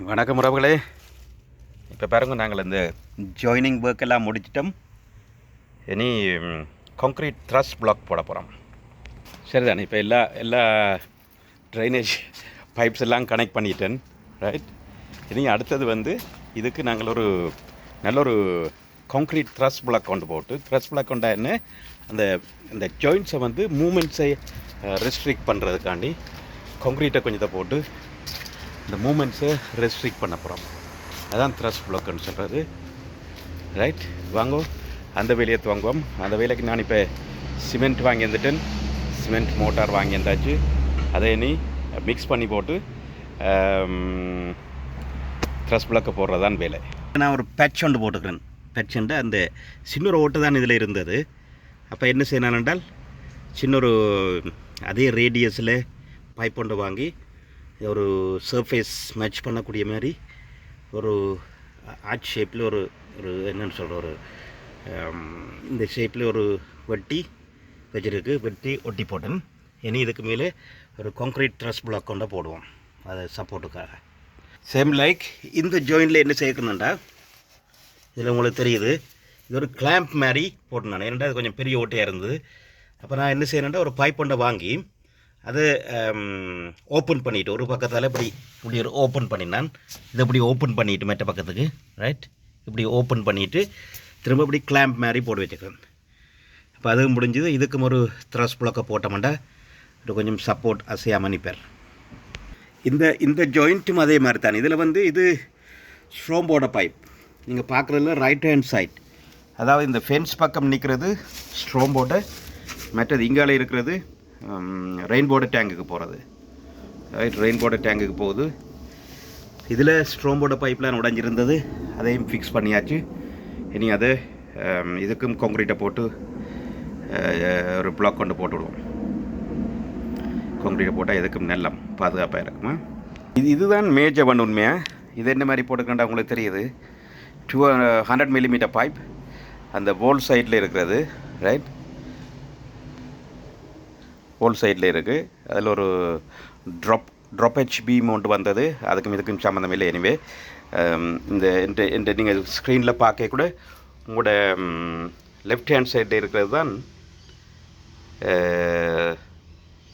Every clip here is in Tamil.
வணக்கம் உறவுகளே. இப்போ பாருங்க, நாங்கள் இந்த ஜாயினிங் ஒர்க் எல்லாம் முடிச்சிட்டோம். இனி கான்க்ரீட் த்ரஸ் பிளாக் போட போகிறோம். சரிதானே? இப்போ எல்லா ட்ரைனேஜ் பைப்ஸ் எல்லாம் கனெக்ட் பண்ணிட்டேன். ரைட். இனி அடுத்தது இதுக்கு நாங்கள் ஒரு நல்ல ஒரு கான்க்ரீட் த்ரஸ் பிளாக் கொண்டு போட்டு, த்ரஸ் பிளாக் கொண்டா என்ன, அந்த ஜாயிண்ட்ஸை மூமெண்ட்ஸை ரெஸ்ட்ரிக்ட் பண்ணுறதுக்காண்டி கான்க்ரீட்டை கொஞ்சத்தை போட்டு இந்த மூமெண்ட்ஸை ரெஸ்ட்ரிக்ட் பண்ண போகிறோம். அதான் த்ரஸ் பிளாக்னு சொல்கிறது. ரைட். வாங்கோ, அந்த வேலையை துவங்குவோம். அந்த வேலைக்கு நான் இப்போ சிமெண்ட் வாங்கி வந்துட்டேன். சிமெண்ட் மோட்டார் வாங்கி வந்தாச்சு. அதை இனி மிக்ஸ் பண்ணி போட்டு த்ரஸ் பிளாக்கை போடுறதான் வேலை. நான் ஒரு பேட்ச் ஒன்று போட்டுக்கிறேன். பேட்ச் அந்த சின்னொரு ஓட்டு தான் இதில் இருந்தது. அப்போ என்ன செய்யணும் என்றால், சின்னொரு அதே ரேடியஸில் பைப் ஒன்று வாங்கி ஒரு சர்ஃபேஸ் மேட்ச் பண்ணக்கூடிய மாதிரி ஒரு ஆர்ச் ஷேப்பில் ஒரு என்னென்னு சொல்கிற ஒரு இந்த ஷேப்பில் ஒரு வெட்டி வச்சிருக்கு. வெட்டி ஒட்டி போட்டேன். இனி இதுக்கு மேலே ஒரு கான்க்ரீட் த்ரஸ் பிளாக் கொண்டு போடுவோம், அதை சப்போர்ட்டுக்காக. சேம் லைக் இந்த ஜாயிண்டில் என்ன சேர்க்கணுண்டா, இதில் உங்களுக்கு தெரியுது, இது ஒரு கிளாம்ப் மாதிரி போட்டேன் நான். ஏன்னா அது கொஞ்சம் பெரிய ஓட்டையாக இருந்தது. அப்போ நான் என்ன செய்யணுண்டா, ஒரு பைப் ஒன்றை வாங்கி அதை ஓப்பன் பண்ணிவிட்டு, ஒரு பக்கத்தால் இப்படி ஒரு ஓப்பன் பண்ணினான். இதை இப்படி ஓப்பன் பண்ணிவிட்டு மற்ற பக்கத்துக்கு, ரைட், இப்படி ஓப்பன் பண்ணிவிட்டு திரும்ப இப்படி கிளாம்ப் மாதிரி போட்டு வச்சுக்கிறேன். அப்போ அதுவும் முடிஞ்சது. இதுக்கும் ஒரு த்ரஸ் பிளாக்கை போட்டோம்னா இது கொஞ்சம் சப்போர்ட் அசையாமல் நிற்பார். இந்த ஜாயிண்ட்டும் அதே மாதிரி தான். இதில் இது ஸ்ட்ரோம்போட பைப் நீங்கள் பார்க்குறதுல ரைட் ஹேண்ட் சைட், அதாவது இந்த ஃபென்ஸ் பக்கம் நிற்கிறது ஸ்ட்ரோம்போட, மற்றது இங்கால இருக்கிறது ரெயின்போட டேங்குக்கு போகிறது. ரைட், ரெயின்போட டேங்குக்கு போகுது. இதில் ஸ்ட்ரோம்போட பைப்லாம் உடைஞ்சிருந்தது, அதையும் ஃபிக்ஸ் பண்ணியாச்சு. இனி அதை இதுக்கும் கான்க்ரீட்டை போட்டு ஒரு பிளாக் கொண்டு போட்டுவிடுவோம். கான்க்ரீட்டை போட்டால் எதுக்கும் நல்லம் பாதுகாப்பாக இருக்குமா. இதுதான் மேஜர் ஒன். உண்மையாக இது என்ன மாதிரி போட்டுக்கண்டா உங்களுக்கு தெரியுது. 200 மில்லிமீட்டர் பைப் அந்த வோல் சைடில் இருக்கிறது. ரைட், ஹோல் சைடில் இருக்குது. அதில் ஒரு ட்ராப்பேஜ் பீம் ஒன்று வந்தது. அதுக்கும் இதுக்கும் சம்மந்தம் இல்லை. எனிவே இந்த நீங்கள் ஸ்க்ரீனில் பார்க்க கூட உங்களோட லெஃப்ட் ஹேண்ட் சைடில் இருக்கிறது தான்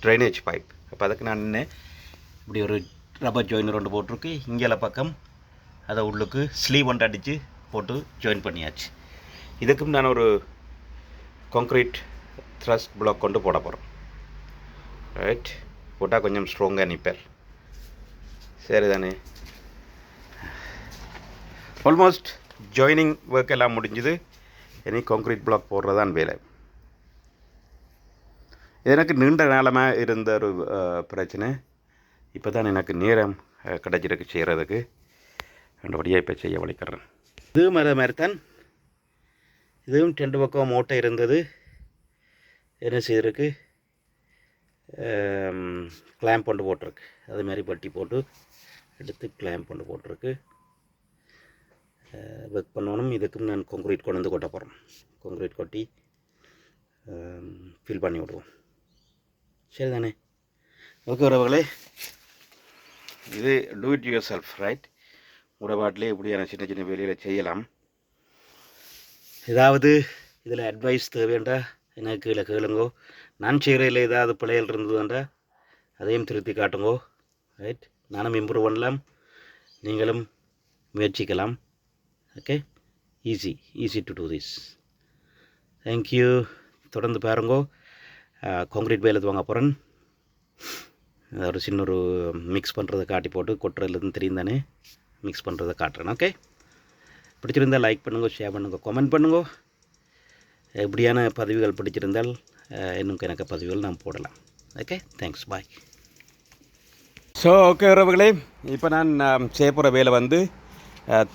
ட்ரைனேஜ் பைப். அப்போ அதுக்கு நான் என்ன இப்படி ஒரு ரப்பர் ஜாயினர் ஒன்று போட்டிருக்கு. இங்கே பக்கம் அதை உள்ளுக்கு ஸ்லீவ் ஒன்று அடித்து போட்டு ஜாயின் பண்ணியாச்சு. இதுக்கும் நான் ஒரு கான்க்ரீட் த்ரஸ் பிளாக் கொண்டு போட போகிறோம். ரைட், போட்டால் கொஞ்சம் ஸ்ட்ராங்காக நிற்பார். சரி தானே? ஆல்மோஸ்ட் ஜாயினிங் ஒர்க் எல்லாம் முடிஞ்சுது. இனி கான்க்ரீட் பிளாக் போடுறதான் வேலை. எனக்கு நீண்ட நாளமாக இருந்த ஒரு பிரச்சனை. இப்போ தான் எனக்கு நேரம் கிடைச்சிருக்கு செய்கிறதுக்கு. ரெண்டுபடியாக இப்போ செய்ய வலிக்கிறேன். இதுவும் அதே மாதிரி தான். இதுவும் 2 பக்கம் மூட்டை இருந்தது. என்ன செய்திருக்கு, கிளாம்ப் கொண்டு போட்டிருக்கு. அதுமாரி பட்டி போட்டு எடுத்து கிளாம்ப் கொண்டு போட்டிருக்கு. ஒர்க் பண்ணணும். இதுக்கும் நான் கான்க்ரீட் கொண்டு கொட்ட போகிறோம். கான்க்ரீட் கொட்டி ஃபில் பண்ணி விடுவோம். சரி தானே? ஓகே உறவுகளே, இது do it your self. Right, உங்களோட பாட்டிலே இப்படியான சின்ன சின்ன வேலையில் செய்யலாம். ஏதாவது இதில் அட்வைஸ் தேவைண்டா எனக்கு கீழே கேளுங்கோ. நான் செய்கிறதில் ஏதாவது பிழைகள் இருந்ததுண்டா அதையும் திருத்தி காட்டுங்கோ. ரைட், நானும் இம்ப்ரூவ் பண்ணலாம், நீங்களும் முயற்சிக்கலாம். Okay, easy to do this. Thank you. தொடர்ந்து பாருங்கோ. கான்க்ரீட் வேலை வாங்க போகிறேன். ஒரு சின்ன ஒரு மிக்ஸ் பண்ணுறதை காட்டி போட்டு கொட்டுறதுலேருந்து தெரியும் தானே, மிக்ஸ் பண்ணுறதை காட்டுறேன். ஓகே, பிடிச்சிருந்தால் லைக் பண்ணுங்க, ஷேர் பண்ணுங்க, கமெண்ட் பண்ணுங்க. எப்படியான பதிவுகள் பிடிச்சிருந்தால் இன்னும் எனக்கு பதிவுகள் நான் போடலாம். ஓகே, தேங்க்ஸ், பாய். ஸோ ஓகே உறவுகளே, இப்போ நான் செய்ய போகிற வேலை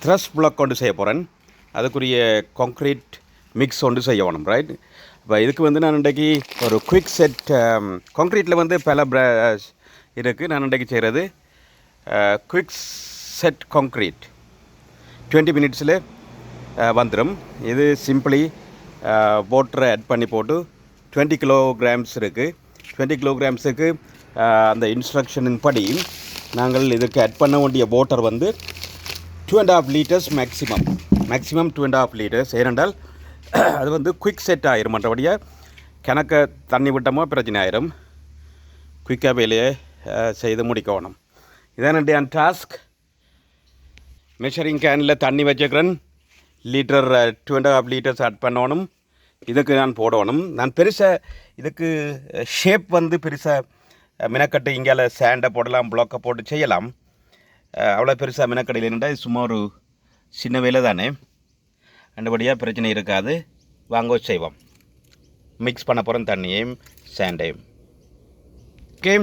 த்ரஸ் பிளாக் கொண்டு செய்ய போகிறேன். அதுக்குரிய கான்க்ரீட் மிக்ஸ் ஒன்று செய்யணும். ரைட், இப்போ இதுக்கு நான் இன்றைக்கி ஒரு குயிக் செட் கான்க்ரீட்டில் பல இருக்குது. நான் இன்றைக்கி செய்கிறது குயிக் செட் கான்க்ரீட் 20 மினிட்ஸில் வந்துடும். இது சிம்பிளி வாட்டரை ஆட் பண்ணி போட்டு 20 கிலோகிராம்ஸ் இருக்குது. 20 கிலோகிராம்ஸுக்கு அந்த இன்ஸ்ட்ரக்ஷனின் படி நாங்கள் இதுக்கு ஆட் பண்ண வேண்டிய வாட்டர் வந்து 2.5 liters மேக்ஸிமம் 2.5 liters. ஏனென்றால் அது வந்து குயிக் செட் ஆயிரும். மற்றபடியாக கணக்க தண்ணி விட்டமோ பிரச்சனை ஆயிரும். குயிக்காக வேலையை செய்து முடிக்கணும். இதான் என்னுடைய டாஸ்க். மெஷரிங் கேனில் தண்ணி வச்சுக்கிறேன். லிட்டர் 2.5 liters ஆட் பண்ணணும். இதுக்கு நான் போடணும். நான் பெருசாக இதுக்கு ஷேப் வந்து பெருசாக மினக்கட்டு இங்கால சேண்டை போடலாம், ப்ளாக்கை போட்டு செய்யலாம். அவ்வளோ பெருசாக மினக்கடையில் இருந்தால் இது சும்மா ஒரு சின்ன வேலை தானே. ரெண்டுபடியாக பிரச்சனை இருக்காது. வாங்க செய்வோம். மிக்ஸ் பண்ண போகிறோம் தண்ணியையும் சேண்டையும். ஓகே,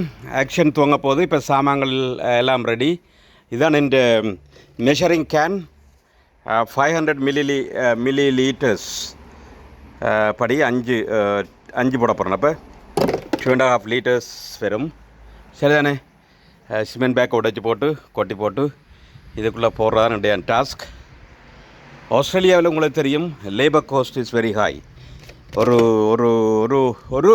ஆக்ஷன் துவங்க போகுது. இப்போ சாமான்கள் எல்லாம் ரெடி. இதுதான் இந்த மெஷரிங் கேன் 500 milliliters படி அஞ்சு போட போகிறோம். அப்போ 2.5 liters வரும். சரிதானே? சிமெண்ட் பேக் உடைச்சி போட்டு கொட்டி போட்டு இதுக்குள்ளே போடுறதான் என்னுடைய டாஸ்க். ஆஸ்திரேலியாவில் உங்களுக்கு தெரியும், labour cost is very high. ஒரு ஒரு ஒரு ஒரு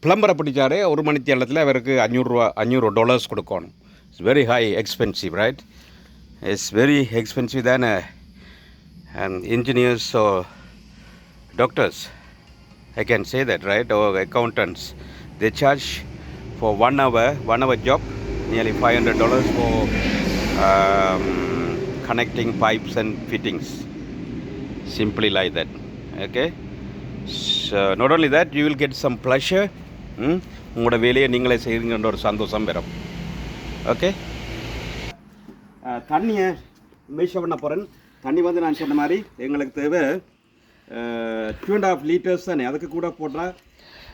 பிளம்பரை பிடிச்சாரு ஒரு மணி நேரத்தில் அவருக்கு $500 கொடுக்கணும். It's very high expensive, right? It's very expensive than engineers or doctors. I can say that, right? Or accountants. They charge for 1 hour job, nearly $500 for connecting pipes and fittings. Simply like that. Okay? So not only that, you will get some pleasure. உங்களோட வேலையை நீங்களே செய்கிறீங்கன்ற ஒரு சந்தோஷம் வரும். ஓகே, தண்ணியை மெஷர் பண்ண போகிறேன். தண்ணி வந்து நான் சொன்ன மாதிரி எங்களுக்கு தேவை 2.5 liters தானே. அதுக்கு கூட போட்டால்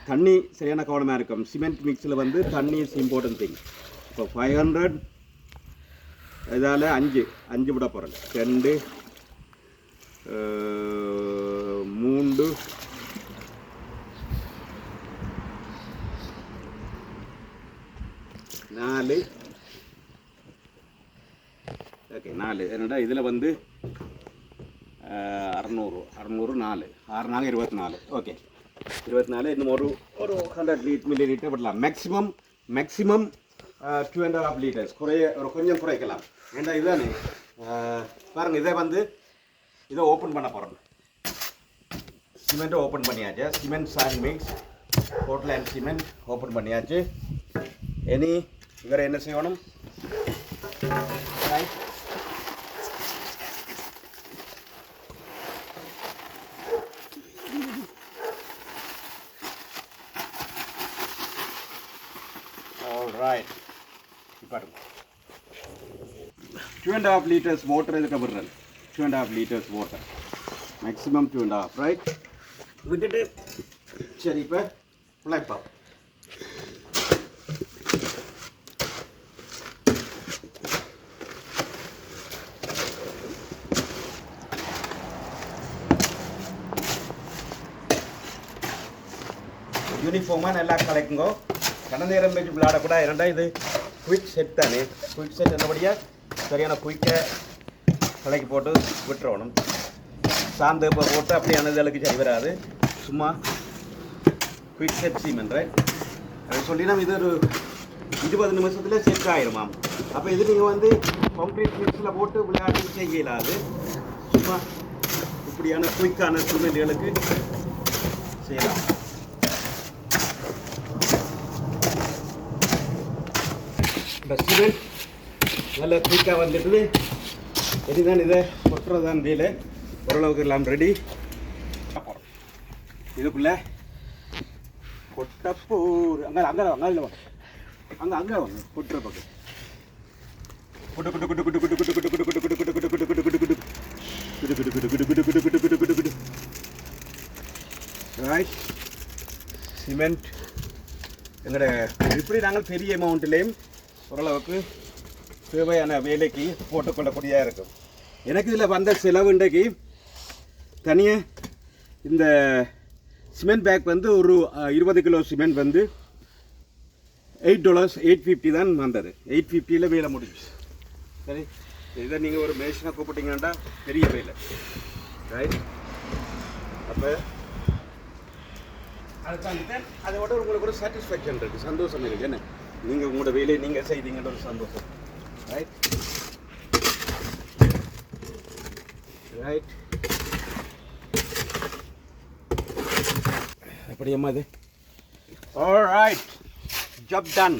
தண்ணி சரியான கவனமாக இருக்கும். சிமெண்ட் மிக்ஸில் வந்து தண்ணி இஸ் இம்பார்ட்டன்ட் திங். இப்போ 500 இதால் 5 விட போகிறேன். 2 3 4. ஓகே, 4. என்னடா இதில் வந்து 600 4 6 4 24. ஓகே, 24. இன்னும் ஒரு 100 milliliter விடலாம். Maximum 2.5 liters. கொஞ்சம் குறைக்கலாம். ஏன்னா இதுதானே பாருங்கள். இதை ஓப்பன் பண்ண போகிறோம். சிமெண்ட்டை ஓப்பன் பண்ணியாச்சு. Cement sand mix Portland cement open பண்ணியாச்சு. இவரை என்ன செய்யணும்? Right. 2.5 liters water இதுக்கு விடுறேன். 2.5 liters water. Maximum 2.5, right? விட்டுட்டு சரி இப்போ பிழைப்பா. யூனிஃபார்மாக நல்லா கலக்குங்க. கண்ண நேரம் வச்சு விளையாடக்கூட. இரண்டா இது குயிக் செட் தானே. குயிக் செட் என்னபடியாக சரியான குயிக்கை கலக்கி போட்டு விட்டுறணும். சாந்து இப்போ போட்டு அப்படியான இதழுக்கு சரி வராது. சும்மா குயிக் செட் சீமெண்ட், ரைட்? அது சொல்லினா இது ஒரு 20 நிமிஷத்தில் செட் ஆகிருமாம். அப்போ இது நீங்கள் வந்து கான்க்ரீட் மிக்ஸில் போட்டு விளையாடி செய்ய இயலாது. சும்மா இப்படியான குயிக்கான சிமெண்ட்களுக்கு செய்யலாம். இப்போ சிமெண்ட் நல்ல குயிக்காக வந்துட்டு இதுதான் இதை கொட்டுறதான் வேலை. ஓரளவுக்கு எல்லாம் ரெடி. இதுக்குள்ளே கொட்டப்பூர் அங்கே வாங்க கொட்டுற பக்கம் குட்டு குட்டு குட்டு குட்டு குட்டு குட்டு குட்டு குட்டு குட்டு குட்டு குட்டு குட்டு குட்டு குட்டு குட்டு குட்டு ரைட். சிமெண்ட் எங்களோட இப்படி நாங்கள் பெரிய அமௌண்ட்லேயும் ஓரளவுக்கு தேவையான வேலைக்கு போட்டுக்கொள்ளக்கூடியதாக இருக்கும். எனக்கு இதில் வந்த செலவு இன்றைக்கு தனியாக இந்த சிமெண்ட் பேக் வந்து ஒரு 20 கிலோ சிமெண்ட் வந்து $8 850 தான் வந்தது. 850 வேலை முடிஞ்சு. சரி, இதை நீங்கள் ஒரு மேஷனை கூப்பிட்டீங்கன்னா பெரிய வேலை, ரைட்? அப்போ அதுதான் அதை விட உங்களுக்கு ஒரு சாட்டிஸ்ஃபேக்ஷன் இருக்குது, சந்தோஷம் இருக்குது. என்ன நீங்கள் உங்களோட வேலையை நீங்கள் செய்தீங்கன்ற ஒரு சந்தோஷம். ரைட் ரைட் அப்படியம்மா இது. Alright, job ton.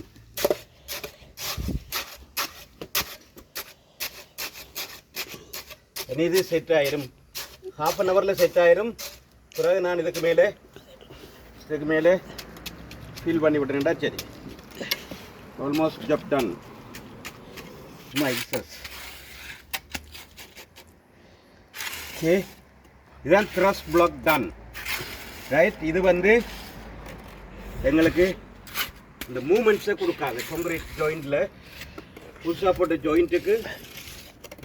இனி இது செட் ஆயிரும், ஹாஃப் அன் ஹவரில் செட் ஆயிரும். பிறகு நான் இதுக்கு மேலே ஃபீல் பண்ணி விட்டுறேன்டா. சரி, ஆல்மோஸ்ட் ஜாப் டன். சும்மா எக்ஸஸ். ஓகே, இதுதான் த்ரஸ்ட் பிளாக் டன். ரைட், இது வந்து எங்களுக்கு இந்த மூமெண்ட்ஸை கொடுக்காது. கான்கிரீட் ஜாயிண்டில் புதுசாக போட்ட ஜாயிண்ட்டுக்கு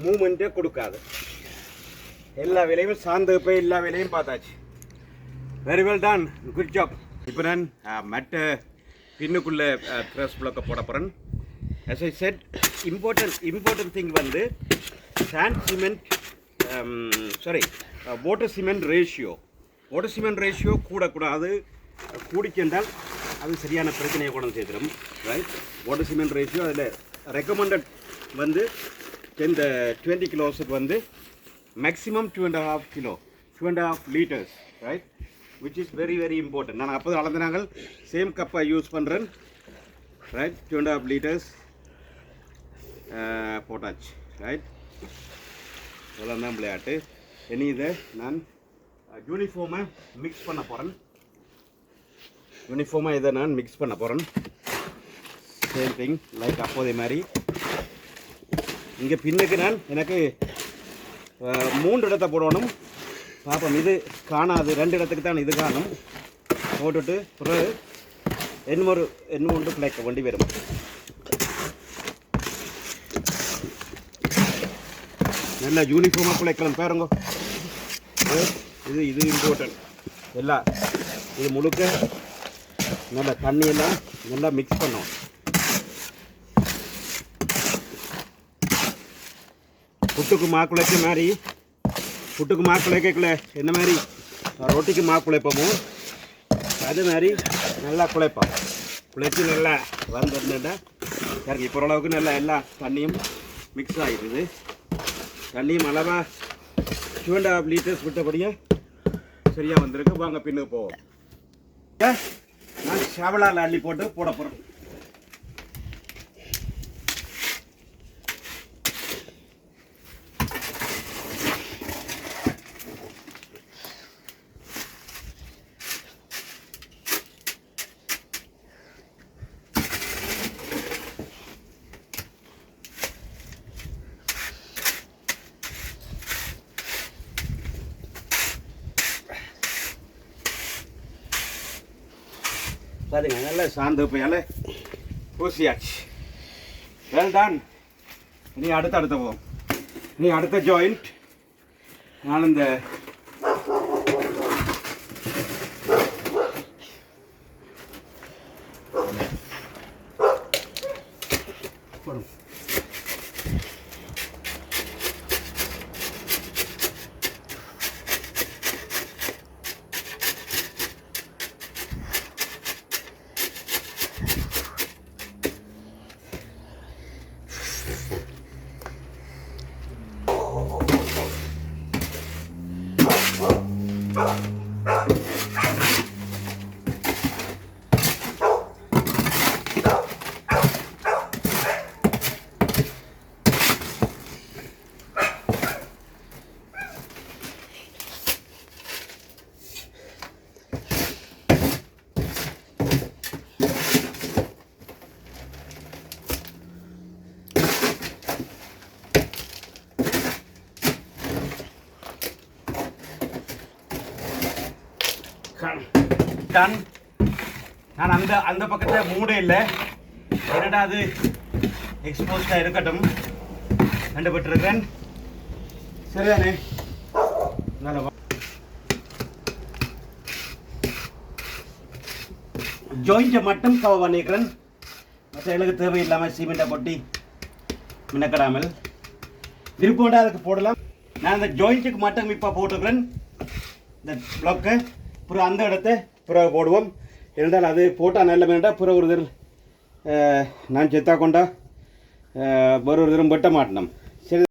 மூமெண்ட்டே கொடுக்காது. எல்லா வேலையும் சார்ந்து போய் எல்லா வேலையும் பார்த்தாச்சு. Very well done, good job. இப்போ நான் மற்ற பின்னுக்குள்ளே த்ரஸ்ட் பிளாக்கை போட போகிறேன். as I said, important thing வந்து sand cement water cement ratio. Water cement ratio கூடக்கூடாது. கூடிக்கென்றால் அது சரியான பிரச்சனையை கொண்டு சேர்த்துடும். ரைட், வாட்டர் சிமெண்ட் ரேஷியோ அதில் ரெக்கமெண்டட் வந்து இந்த 20 கிலோஸுக்கு வந்து maximum 2.5 liters. Right, which is very very important. நான் அப்போது அளந்துனாங்க சேம் கப்பை யூஸ் பண்ணுறேன். ரைட், 2.5 liters போட்டாச்சு. ரைட், இதெல்லாம் தான் விளையாட்டு. இனி இதை நான் யூனிஃபார்மை மிக்ஸ் பண்ண போகிறேன். சேம் திங் லைக் அப்போதே மாதிரி. இங்கே பின்னுக்கு நான் எனக்கு 3 இடத்தை போடணும். பார்ப்போம், இது காணாது, 2 இடத்துக்கு தான் இது காணும். போட்டுட்டு பிறகு இன்னொன்று பிழைக்க வண்டி வரும். நல்லா யூனிஃபார்மாக பிழைக்கலாம் பாருங்க. இது இம்பார்ட்டன்ட். எல்லாம் இது முழுக்க நல்லா தண்ணியெல்லாம் நல்லா மிக்ஸ் பண்ணோம். புட்டுக்கு மாக்குழைக்க மாதிரி, புட்டுக்கு மாக்குழைக்கல என்ன மாதிரி ரொட்டிக்கு மாக்குழைப்போமோ அது மாதிரி நல்லா குழைச்சி நல்லா வந்துருந்தா எனக்கு இப்போ ஓரளவுக்கு நல்லா எல்லா தண்ணியும் மிக்ஸ் ஆகிடுது. தண்ணியும் அளவாக 2.5 liters விட்டபடியே சரியாக வந்திருக்கு. வாங்க பின்னுக்கு போவோம். நான் ஷவலால் அள்ளி போட்டு போட போகிறேன். பாருங்க, நல்லா சாந்து போயால பூசியாச்சு. Well done. இனி அடுத்த போவோம். இனி அடுத்த ஜாயிண்ட் நான் இந்த டன். நான் அந்த பக்கத்தில் மூடே இல்லை. என்னடா அது எக்ஸ்போஸ்டாக இருக்கட்டும் கண்டுபட்டுருக்கேன். சரிதானே? ஜாயிண்ட்டை மட்டும் கவர் பண்ணிக்கிறேன். மற்ற எனக்கு தேவையில்லாமல் சிமெண்ட்டை கொட்டி மின்னக்கடாமல் விருப்பம் அதுக்கு போடலாம். நான் அந்த ஜாயிண்ட்டுக்கு மட்டும் இப்போ போட்டுக்கிறேன் இந்த பிளாக்கை. அப்புறம் அந்த இடத்த பிறகு போடுவோம். இருந்தால் அது போட்டால் நல்ல வேண்டாம். பிறகு ஒரு நான் செத்தா கொண்டா வேறு ஒரு தரம் வெட்ட மாட்டேனோம்.